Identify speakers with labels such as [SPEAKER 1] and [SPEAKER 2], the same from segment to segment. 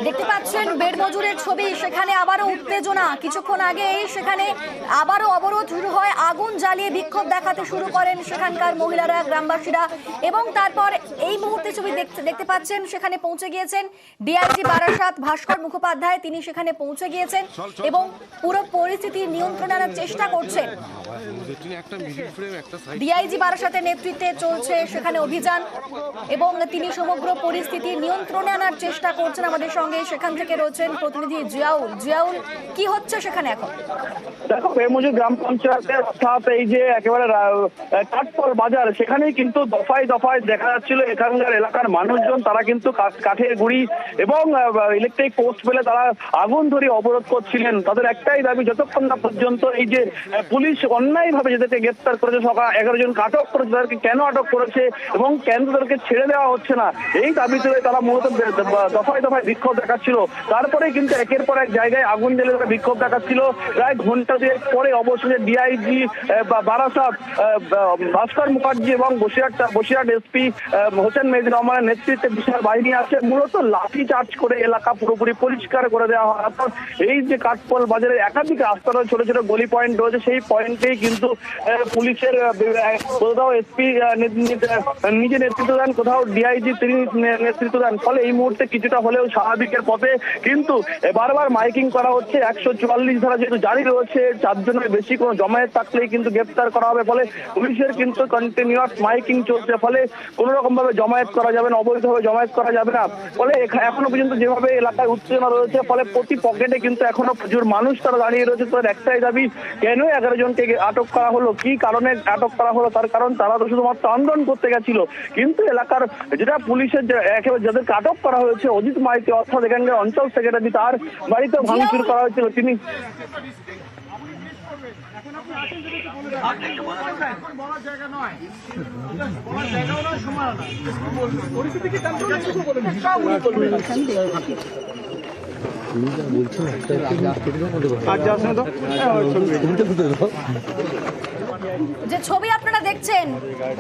[SPEAKER 1] দেখতে পাচ্ছেন বেড়মজুরের ছবি, সেখানে আবারও উত্তেজনা। কিছুক্ষণ আগেই সেখানে আবারও অবরোধ শুরু হয়, আগুন জ্বালিয়ে বিক্ষোভ দেখাতে শুরু করেন সেখানকার মহিলারা, গ্রামবাসীরা। এবং তারপর এই মুহূর্তে ছবি দেখতে পাচ্ছেন সেখানে পৌঁছে গিয়েছেন ডিআইজি বারাসাত ভাস্কর মুখোপাধ্যায়। তিনি সেখানে পৌঁছে গিয়েছেন এবং পুরো পরিস্থিতি নিয়ন্ত্রণে আনার চেষ্টা করছেন। ডিআইজি বারাসাতের নেতৃত্বে চলছে সেখানে অভিযান এবং তিনি সমগ্র পরিস্থিতি নিয়ন্ত্রণে আনার চেষ্টা করছেন। আমাদের সঙ্গে সেখান থেকে রয়েছেন প্রতিনিধি জিয়াউল। জিয়াউল, কি হচ্ছে সেখানে এখন?
[SPEAKER 2] দেখো, বেড়মজুর গ্রাম পঞ্চায়েতের অর্থাৎ এই যে একেবারে কাঠপল বাজার, সেখানেই কিন্তু দফায় দফায় দেখা যাচ্ছিল এখানকার এলাকার মানুষজন, তারা কিন্তু কাঠের গুঁড়ি এবং ইলেকট্রিক পোস্ট পেলে তারা আগুন ধরে অবরোধ করছিলেন। তাদের একটাই দাবি, যতক্ষণ না পর্যন্ত এই যে পুলিশ অন্যায় ভাবে যাদেরকে গ্রেপ্তার করেছে, সকাল 11 জনকে আটক করেছে, তাদেরকে কেন আটক করেছে এবং কেন তাদেরকে ছেড়ে দেওয়া হচ্ছে না, এই দাবি তুলে তারা মূলত দফায় দফায় বিক্ষোভ দেখাচ্ছিল। তারপরে কিন্তু একের পর এক জায়গায় আগুন জ্বেলে তারা বিক্ষোভ দেখাচ্ছিল। প্রায় ঘন্টা দুয়েক পরে অবশেষে ডিআইজি বারাসাত ভাস্কর মুখার্জি এবং বসিরহাট এসপি হোসেন মেহেদী রহমানের নেতৃত্বে বিশাল বাহিনী আছে, মূলত লাঠি চার্জ করে এলাকা পুরোপুরি পরিষ্কার করে দেওয়া হয়। অর্থাৎ এই যে কাঠপল বাজারের একাধিক রাস্তা রয়েছে, ছোট ছোট গলি পয়েন্ট রয়েছে, সেই পয়েন্টেই কিন্তু পুলিশের কোথাও এসপি নিজে নেতৃত্ব দেন, কোথাও ডিআইজি তিনি নেতৃত্ব দেন। ফলে এই মুহূর্তে কিছুটা হলেও স্বাভাবিকের পথে, কিন্তু বারবার মাইকিং করা হচ্ছে। 144 ধারা যেহেতু জারি রয়েছে, 4 জনের বেশি কোনো জমায়েত থাকলেই কিন্তু গ্রেপ্তার করা হবে। ফলে পুলিশের কিন্তু কন্টিনিউয়াস মাইকিং চলছে, ফলে কোন রকম ভাবে জমায়েত করা যাবে না, অবৈধভাবে জমায়েত করা যাবে না। ফলে এখনো পর্যন্ত যেভাবে এলাকায় উত্তেজনা রয়েছে, ফলে প্রতি পকেটে কিন্তু এখনো প্রচুর মানুষ তারা দাঁড়িয়ে রয়েছে। তাদের একটাই দাবি, কেন 11 জনকে আটক করা হলো, কি কারণে আটক করা হলো? তার কারণ তারা তো শুধুমাত্র আন্দোলন করতে গেছিল, কিন্তু এলাকার যেটা পুলিশের একেবারে যাদেরকে আটক করা হয়েছে, অজিত মাইতি অর্থাৎ এখানকার অঞ্চল সেক্রেটারি, তার বাড়িতেও ভাঙচুর করা হয়েছিল। তিনি
[SPEAKER 1] যে ছবি আপনারা দেখছেন,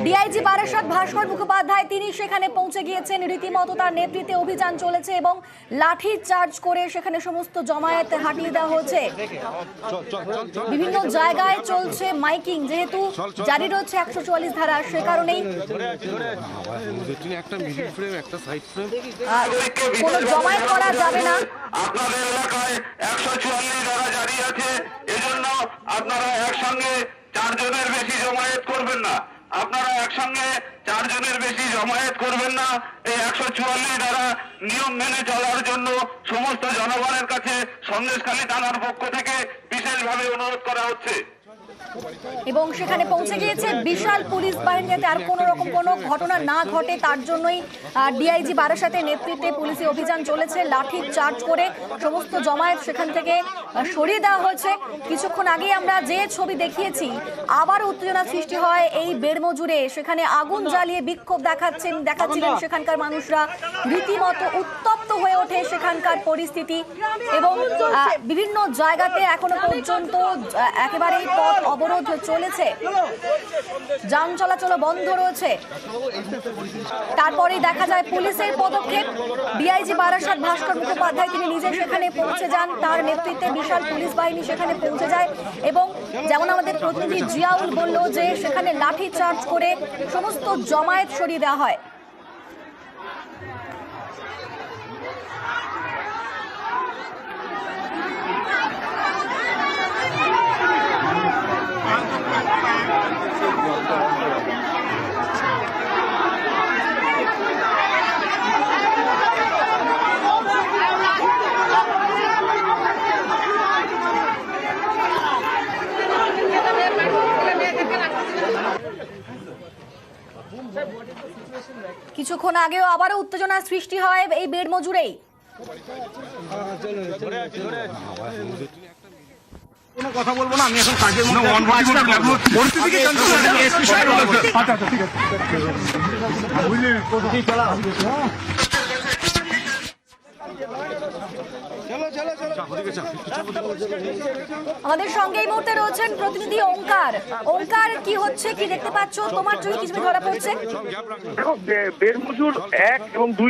[SPEAKER 1] ডিআইজি বারাসাত ভাস্কর মুখোপাধ্যায় তিনি সেখানে পৌঁছে গিয়েছেন। রীতিমতো তার নেতৃত্বে অভিযান চলেছে এবং লাঠি চার্জ করে সেখানে সমস্ত জমায়েত হাঁটিয়ে দেওয়া হচ্ছে। বিভিন্ন জায়গায় চলছে মাইকিং, যেহেতু জারি রয়েছে 144 ধারা, সে কারণেই কোনো জমায়েত করা যাবে না।
[SPEAKER 3] আপনাদের এলাকায় 144 ধারা জারি আছে, এজন্য আপনারা একসঙ্গে 4 জনের বেশি জমায়েত করবেন না। আপনারা একসঙ্গে 4 জনের বেশি জমায়েত করবেন না। এই 144 ধারা নিয়ম মেনে চলার জন্য সমস্ত জনগণের কাছে সন্দেশখালী থানার পক্ষ থেকে বিশেষভাবে অনুরোধ করা হচ্ছে।
[SPEAKER 1] এবং সেখানে পৌঁছে গিয়েছে বিশাল পুলিশ বাহিনী, যাতে আর কোনো রকম কোনো ঘটনা না ঘটে তার জন্যই ডিআইজি বারাসাতের নেতৃত্বে পুলিশি অভিযান চলেছে। লাঠি চার্জ করে সমস্ত জমায়েত সেখান থেকে সরিয়ে দেওয়া হয়েছে। কিছুক্ষণ আগেই আমরা যে ছবি দেখিয়েছি, আবার উত্তেজনা সৃষ্টি হয় এই বেড়মজুরে। সেখানে আগুন জ্বালিয়ে বিক্ষোভ দেখাচ্ছিলেন সেখানকার মানুষরা। রীতিমতো উত্তপ্ত হয়ে ওঠে সেখানকার পরিস্থিতি এবং বিভিন্ন জায়গাতে এখনো পর্যন্ত একেবারেই পথ অবরোধ চলেছে, যান চলাচল বন্ধ রয়েছে। তারপরেই দেখা যায় পুলিশের পদক্ষেপ। ডিআইজি বারাসাত ভাস্কর মুখোপাধ্যায় তিনি নিজে সেখানে পৌঁছে যান, তার নেতৃত্বে বিশাল পুলিশ বাহিনী সেখানে পৌঁছে যায় এবং যেমন আমাদের প্রতিনিধি জিয়াউল বলল যে সেখানে লাঠি চার্জ করে সমস্ত জমায়েত সরিয়ে দেওয়া হয়। কিছুক্ষণ আগেও আবারও উত্তেজনা সৃষ্টি হয় এই বেড়মজুরেই।
[SPEAKER 4] কোনো কথা বলবো না, আমি এখন কাজের মধ্যে পরিস্থিতিকে চলো
[SPEAKER 1] আমাদের সঙ্গে এই মুহূর্তে রয়েছেন প্রতিনিধি ওঙ্কার। ওঙ্কার, কি হচ্ছে, কি দেখতে পাচ্ছ? তোমার চোখে কিছু ধরা পড়ছে?
[SPEAKER 2] দেখো, বেরমজুর 1 এবং 2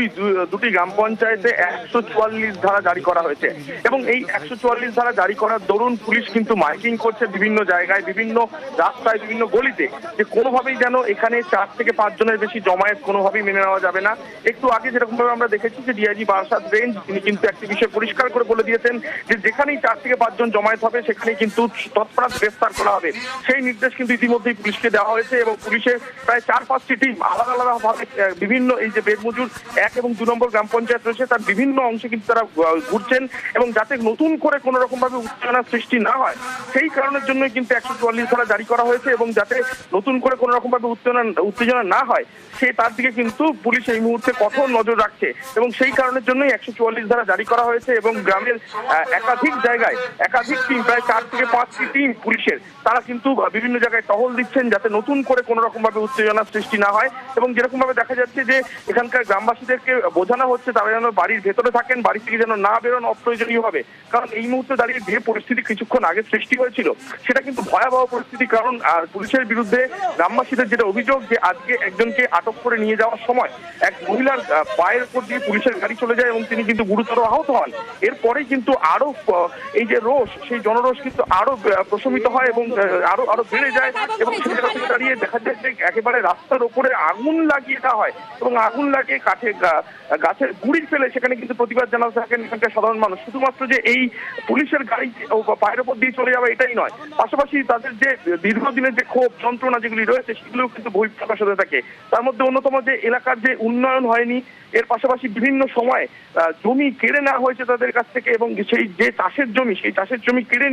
[SPEAKER 2] দুটি গ্রাম পঞ্চায়েতে 144 ধারা জারি করা হয়েছে এবং এই 144 ধারা জারি করার দরুন পুলিশ কিন্তু মাইকিং করছে বিভিন্ন জায়গায়, বিভিন্ন রাস্তায়, বিভিন্ন গলিতে, যে কোনোভাবেই যেন এখানে 4 থেকে 5 জনের বেশি জমায়েত কোনোভাবেই মেনে নেওয়া যাবে না। একটু আগে যেরকম ভাবে আমরা দেখেছি যে ডিআইজি বারাসাত রেঞ্জ তিনি কিন্তু একটি বিষয় পরিষ্কার করে বলে দিয়েছেন যে যেখানেই 4 থেকে 5 জন জমায়েত হবে সেখানেই কিন্তু তৎপর গ্রেফতার করা হবে। সেই নির্দেশ কিন্তু ইতিমধ্যেই পুলিশকে দেওয়া হয়েছে এবং পুলিশের প্রায় 4-5টি টিম আলাদা আলাদা ভাবে বিভিন্ন এই যে বেরমজুর 1 এবং 2 নম্বর গ্রাম পঞ্চায়েত রয়েছে তার বিভিন্ন অংশে কিন্তু তারা ঘুরছেন এবং যাতে নতুন করে কোনো রকম ভাবে উত্তেজনার সৃষ্টি না হয় সেই কারণের জন্যই কিন্তু 144 ধারা জারি করা হয়েছে এবং যাতে নতুন করে কোনো রকম ভাবে উত্তেজনা না হয় সেই তার দিকে কিন্তু পুলিশ এই মুহূর্তে কঠোর নজর রাখছে এবং সেই কারণের জন্যই 144 ধারা জারি করা হয়েছে এবং গ্রামের একাধিক জায়গায় একাধিক টিম, প্রায় 4 থেকে 5টি টিম পুলিশের, তারা কিন্তু বিভিন্ন জায়গায় টহল দিচ্ছেন যাতে নতুন করে কোনো রকম ভাবে উত্তেজনার সৃষ্টি না হয় এবং যেরকম ভাবে দেখা যাচ্ছে যে এখানকার গ্রামবাসীদেরকে বোঝানো হচ্ছে তারা যেন বাড়ির ভেতরে থাকেন, বাড়ি থেকে যেন না বেরোন অপ্রয়োজনীয় হবে। কারণ এই মুহূর্তে দাঁড়িয়ে যে পরিস্থিতি কিছুক্ষণ আগে সৃষ্টি হয়েছিল সেটা কিন্তু ভয়াবহ পরিস্থিতি। কারণ পুলিশের বিরুদ্ধে গ্রামবাসীদের যেটা অভিযোগ যে আজকে একজনকে আটক করে নিয়ে যাওয়ার সময় এক মহিলার পায়ের উপর দিয়ে পুলিশের গাড়ি চলে যায় এবং তিনি কিন্তু গুরুতর আহত হন। এরপরেই কিন্তু আরো এই যে রোষ, সেই জনরোষ কিন্তু আরো প্রশমিত হয় এবং আরো বেড়ে যায় এবং সেই জায়গা থেকে দাঁড়িয়ে দেখা যায় যে একেবারে রাস্তার উপরে আগুন লাগিয়ে দেওয়া হয় এবং আগুন লাগিয়ে গাছের গুড়ি ফেলে সেখানে কিন্তু প্রতিবাদ জানাতে থাকেন এখানকার সাধারণ মানুষ। শুধুমাত্র যে এই পুলিশের গাড়ি পায়ের উপর দিয়ে চলে যাবে এটাই নয়, পাশাপাশি তাদের যে দীর্ঘদিনের যে ক্ষোভ যন্ত্রণা যেগুলি রয়েছে সেগুলোও কিন্তু বহিঃপ্রকাশ হতে থাকে। তার মধ্যে অন্যতম যে এলাকার যে উন্নয়ন হয়নি, এর পাশাপাশি বিভিন্ন সময় জমি কেড়ে নেওয়া হয়েছে তাদের কাছ থেকে এবং সেই যে চাষের জমি সেই চাষের জমি কেড়ে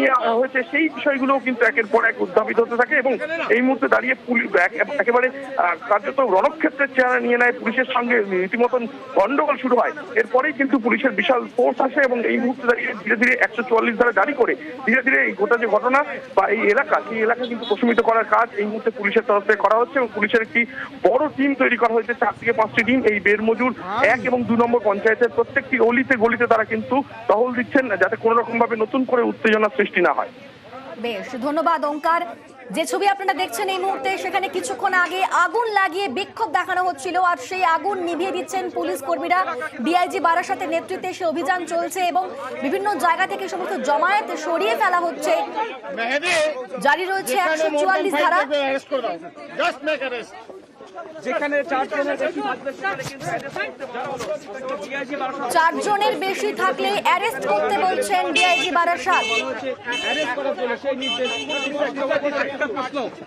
[SPEAKER 2] নিয়ে হয়েছে, সেই বিষয়গুলোও কিন্তু একের পর এক উদ্ধাপিত হতে থাকে এবং এই মুহূর্তে দাঁড়িয়ে পুলিশ একেবারে কার্যত রণক্ষেত্রের চেহারা নিয়ে নেয়। পুলিশের সঙ্গে রীতিমতন গন্ডগোল শুরু হয়, এরপরেই কিন্তু পুলিশের বিশাল ফোর্স আসে এবং এই মুহূর্তে দাঁড়িয়ে ধীরে ধীরে 144 ধারা জারি করে ধীরে ধীরে এই গোটা যে ঘটনা বা এই এলাকা সেই এলাকা কিন্তু প্রশমিত করার কাজ এই মুহূর্তে পুলিশের তরফ থেকে করা হচ্ছে এবং পুলিশের একটি বড় টিম তৈরি করা হয়েছে, 4 থেকে 5টি টিম এই বেরমজুর 1 এবং 2 নম্বর পঞ্চায়েতের প্রত্যেকটি অলিতে গলিতে তারা কিন্তু টহল দিচ্ছেন যাতে কোনো রকম ভাবে নতুন করে উত্তেজনার সৃষ্টি না হয়।
[SPEAKER 1] বেশ, ধন্যবাদ ওঙ্কার। যে ছবি আপনারা দেখছেন এই মুহূর্তে, সেখানে কিছুক্ষণ আগে আগুন লাগিয়ে বিক্ষোভ দেখানো হচ্ছিল আর সেই আগুন নিভিয়ে দিচ্ছেন পুলিশ কর্মীরা। ডিআইজি বারাসাতের নেতৃত্বে সে অভিযান চলছে এবং বিভিন্ন জায়গা থেকে সমস্ত জমায়েত সরিয়ে ফেলা হচ্ছে। জারি রয়েছে 144 ধারা।
[SPEAKER 5] যেখানে 4
[SPEAKER 1] জনের বেশি থাকলে অ্যারেস্ট করতে বলছেন ডিআইজি বারাসাত।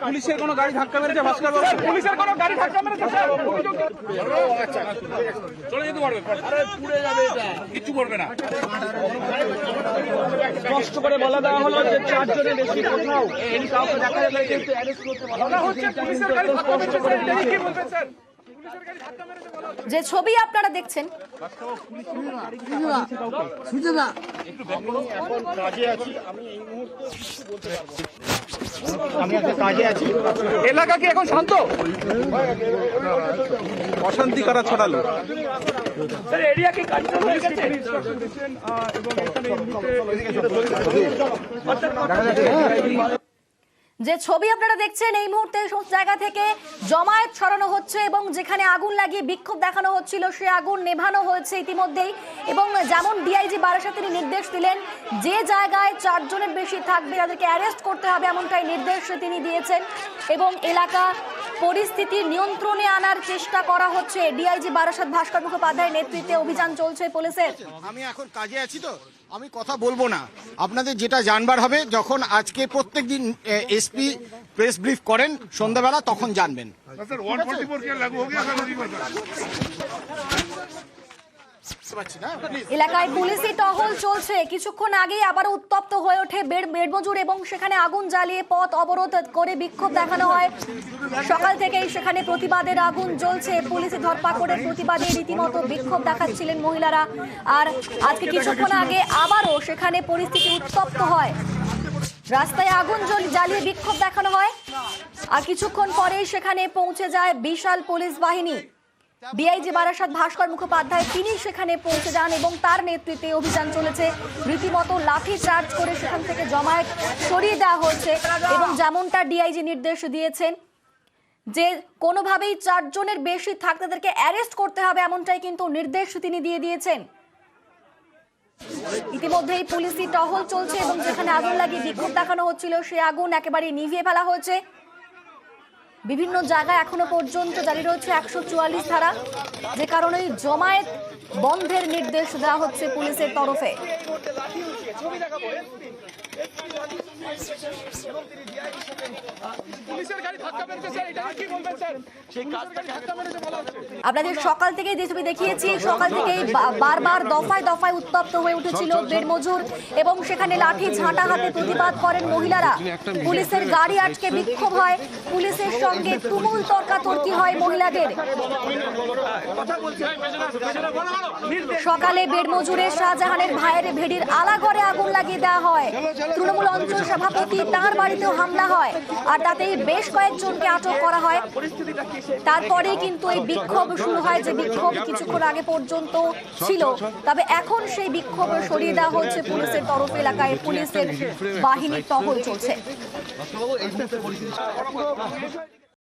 [SPEAKER 5] পুলিশের কোনো গাড়ি ধাক্কা মেরেছে ভাস্কর বাবু? পুলিশের কোনো গাড়ি ধাক্কা মেরেছে স্যার? চলে যেতে পারবে, আরে পুড়ে যাবে, এটা কিছু করবে না। স্পষ্ট করে বলা দেওয়া হলো যে 4 জনের বেশি কোথাও কাউকে দেখা যাবে কিন্তু অ্যারেস্ট করতে বলা হচ্ছে। পুলিশের গাড়ি স্পষ্ট করে দিয়েছে।
[SPEAKER 1] যে ছবি আপনারা দেখছেন,
[SPEAKER 5] এলাকা কি এখন শান্ত? অশান্তি করা ছড়ালো। এরিয়া কি কন্ট্রোল হয়ে গেছে?
[SPEAKER 1] যে ছবি আপনারা দেখছেন এই মুহূর্তে সমস্ত জায়গা থেকে জমায়েত ছড়ানো হচ্ছে এবং যেখানে আগুন লাগিয়ে বিক্ষোভ দেখানো হচ্ছিল সে আগুন নেভানো হয়েছে ইতিমধ্যেই এবং যেমন ডিআইজি বারাসাত তিনি নির্দেশ দিলেন যে জায়গায় 4 জনের বেশি থাকবে তাদেরকে অ্যারেস্ট করতে হবে এমনটাই নির্দেশ তিনি দিয়েছেন এবং এলাকা পরিস্থিতি নিয়ন্ত্রণে আনার চেষ্টা করা হচ্ছে। ডিআইজি বারাসাত ভাস্কর মুখোপাধ্যায়ের নেতৃত্বে অভিযান চলছে পুলিশের।
[SPEAKER 6] আমি এখন কাজে আছি তো আমি কথা বলবো না, আপনাদের যেটা জানবার হবে যখন আজকে প্রত্যেকদিন এসপি প্রেস ব্রিফ করেন সন্ধ্যাবেলা তখন জানবেন।
[SPEAKER 1] এলাকায় পুলিশি টহল চলছে। কিছুক্ষণ আগেই আবার উত্তপ্ত হয়ে ওঠে বেরমজুর এবং সেখানে আগুন জ্বালিয়ে পথ অবরোধ করে বিক্ষোভ দেখানো হয়। সকাল থেকেই সেখানে প্রতিবাদের আগুন জ্বলছে। পুলিশি ধরপাকড়ের প্রতিবাদে রীতিমতো বিক্ষোভ দেখাচ্ছিলেন মহিলারা। আর আজকে কিছুক্ষণ আগে আবারও সেখানে পরিস্থিতি উত্তপ্ত হয়, রাস্তায় আগুন জ্বালিয়ে বিক্ষোভ দেখানো হয় আর কিছুক্ষণ পরেই সেখানে পৌঁছে যায় বিশাল পুলিশ বাহিনী। ডিআইজি বারাসাত ভাস্কর মুখোপাধ্যায় তিনি সেখানে পৌঁছে যান এবং তার নেতৃত্বে অভিযান চলেছে। রীতিমতো লাঠি চার্জ করে সেখান থেকে জমায়েত সরিয়ে দেওয়া হচ্ছে এবং যেমনটা ডিআইজি নির্দেশ দিয়েছেন যে কোনোভাবেই 4 জনের বেশি থাকলে তাদেরকে অ্যারেস্ট করতে হবে, এমনটাই কিন্তু নির্দেশ তিনি দিয়ে দিয়েছেন। ইতিমধ্যেই পুলিশি টহল চলছে এবং যেখানে আগুন লাগিয়ে বিক্ষোভ দেখানো হচ্ছিল সেই আগুন একেবারে নিভিয়ে ফেলা হয়েছে। বিভিন্ন জায়গায় এখনো পর্যন্ত জারি রয়েছে 144 ধারা, যে কারণে জমায়েত বন্ধের নির্দেশ দেওয়া হচ্ছে পুলিশের তরফে। আপনাদের সকাল থেকেই যে ছবি দেখিয়েছি, সকাল থেকেই বারবার দফায় দফায় উত্তপ্ত হয়ে উঠেছিল বেড়মজুর এবং সেখানে লাঠি ঝাঁটা হাতে প্রতিবাদ করেন মহিলারা। পুলিশের গাড়ি আটকে বিক্ষোভ হয়, পুলিশের সঙ্গে তুমুল তর্কাতর্কি হয় মহিলাদের। সকালে বেড়মজুরের শাহজাহানের ভাইয়ের ভেড়ির আলাঘরে আগুন লাগিয়ে দেওয়া হয়। তৃণমূল অঞ্চল সভাপতি তাঁর বাড়িতেও হামলা হয় আর তাতেই বেশ কয়েকজনকে আটক করা হয়। তারপরে কিন্তু এই বিক্ষোভ শুরু হয়, যে বিক্ষোভ কিছুক্ষণ আগে পর্যন্ত ছিল, তবে এখন সেই বিক্ষোভ সরিয়ে দেওয়া হচ্ছে পুলিশের তরফ। এলাকায় পুলিশের বাহিনীর টহল চলছে।